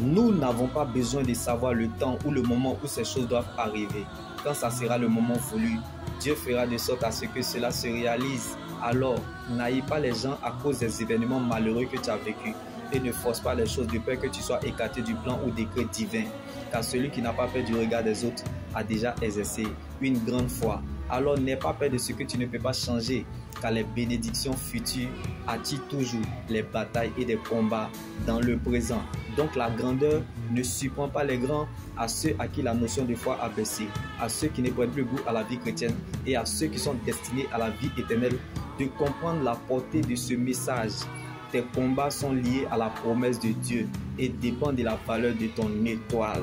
Nous n'avons pas besoin de savoir le temps ou le moment où ces choses doivent arriver. Quand ça sera le moment voulu, Dieu fera de sorte à ce que cela se réalise. Alors, n'haïs pas les gens à cause des événements malheureux que tu as vécus et ne force pas les choses de peur que tu sois écarté du plan ou décret divin. Car celui qui n'a pas peur du regard des autres a déjà exercé une grande foi. Alors, n'aie pas peur de ce que tu ne peux pas changer, car les bénédictions futures attirent toujours les batailles et des combats dans le présent. Donc la grandeur ne surprend pas les grands, à ceux à qui la notion de foi a baissé, à ceux qui ne prennent plus goût à la vie chrétienne et à ceux qui sont destinés à la vie éternelle, de comprendre la portée de ce message. Tes combats sont liés à la promesse de Dieu et dépendent de la valeur de ton étoile.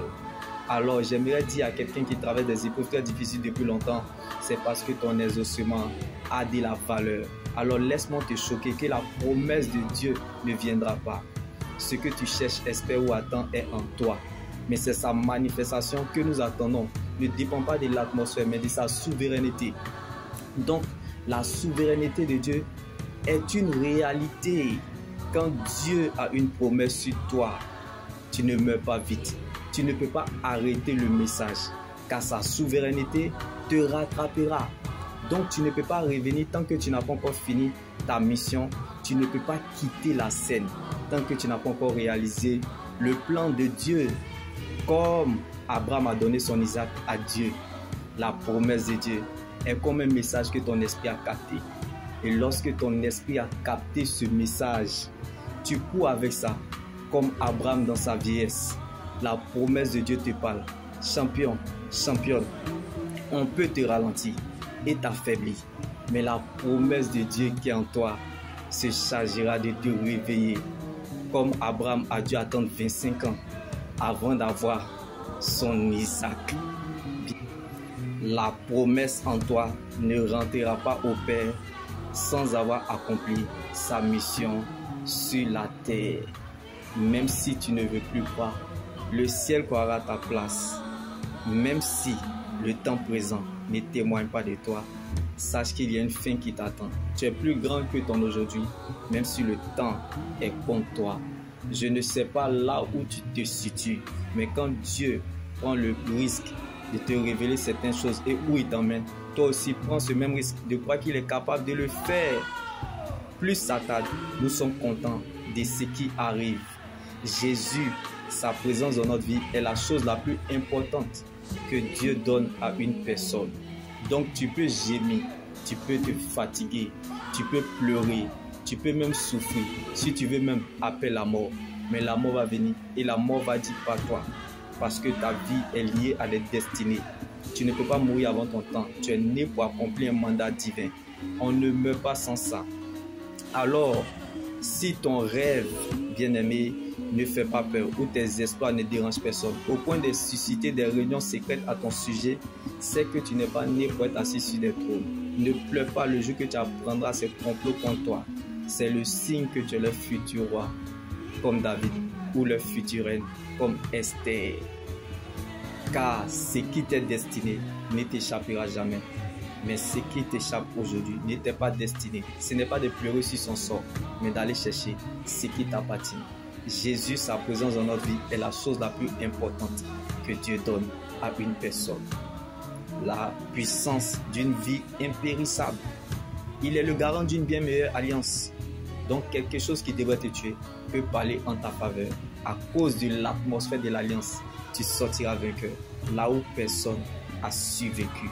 Alors j'aimerais dire à quelqu'un qui traverse des épreuves très difficiles depuis longtemps, c'est parce que ton exaucement a de la valeur. Alors laisse-moi te choquer que la promesse de Dieu ne viendra pas. Ce que tu cherches, espères ou attends est en toi. Mais c'est sa manifestation que nous attendons. Ne dépend pas de l'atmosphère, mais de sa souveraineté. Donc, la souveraineté de Dieu est une réalité. Quand Dieu a une promesse sur toi, tu ne meurs pas vite. Tu ne peux pas arrêter le message, car sa souveraineté te rattrapera. Donc, tu ne peux pas revenir tant que tu n'as pas encore fini ta mission. Tu ne peux pas quitter la scène tant que tu n'as pas encore réalisé le plan de Dieu. Comme Abraham a donné son Isaac à Dieu, la promesse de Dieu est comme un message que ton esprit a capté. Et lorsque ton esprit a capté ce message, tu cours avec ça, comme Abraham dans sa vieillesse. La promesse de Dieu te parle. Champion, championne, on peut te ralentir et t'affaiblir, mais la promesse de Dieu qui est en toi se chargera de te réveiller. Comme Abraham a dû attendre 25 ans avant d'avoir son Isaac. La promesse en toi ne rentrera pas au Père sans avoir accompli sa mission sur la terre. Même si tu ne veux plus croire, le ciel croira ta place. Même si le temps présent ne témoigne pas de toi, sache qu'il y a une fin qui t'attend. Tu es plus grand que ton aujourd'hui, même si le temps est contre toi. Je ne sais pas là où tu te situes, mais quand Dieu prend le risque de te révéler certaines choses et où il t'emmène, toi aussi prends ce même risque de croire qu'il est capable de le faire. Plus ça tarde, nous sommes contents de ce qui arrive. Jésus, sa présence dans notre vie est la chose la plus importante que Dieu donne à une personne. Donc tu peux gémir, tu peux te fatiguer, tu peux pleurer, tu peux même souffrir, si tu veux même appeler la mort. Mais la mort va venir et la mort va dire pas toi. Parce que ta vie est liée à des destinées. Tu ne peux pas mourir avant ton temps. Tu es né pour accomplir un mandat divin. On ne meurt pas sans ça. Alors, si ton rêve, bien-aimé, ne fait pas peur ou tes espoirs ne dérangent personne, au point de susciter des réunions secrètes à ton sujet, c'est que tu n'es pas né pour être assis sur des trônes. Ne pleure pas le jour que tu apprendras ces complots contre toi. C'est le signe que tu es le futur roi, comme David, ou le futur reine, comme Esther. Car ce qui t'est destiné ne t'échappera jamais. Mais ce qui t'échappe aujourd'hui n'était pas destiné. Ce n'est pas de pleurer sur son sort, mais d'aller chercher ce qui t'appartient. Jésus, sa présence dans notre vie est la chose la plus importante que Dieu donne à une personne. La puissance d'une vie impérissable. Il est le garant d'une bien meilleure alliance. Donc quelque chose qui devrait te tuer peut parler en ta faveur. À cause de l'atmosphère de l'alliance, tu sortiras vainqueur. Là où personne a survécu.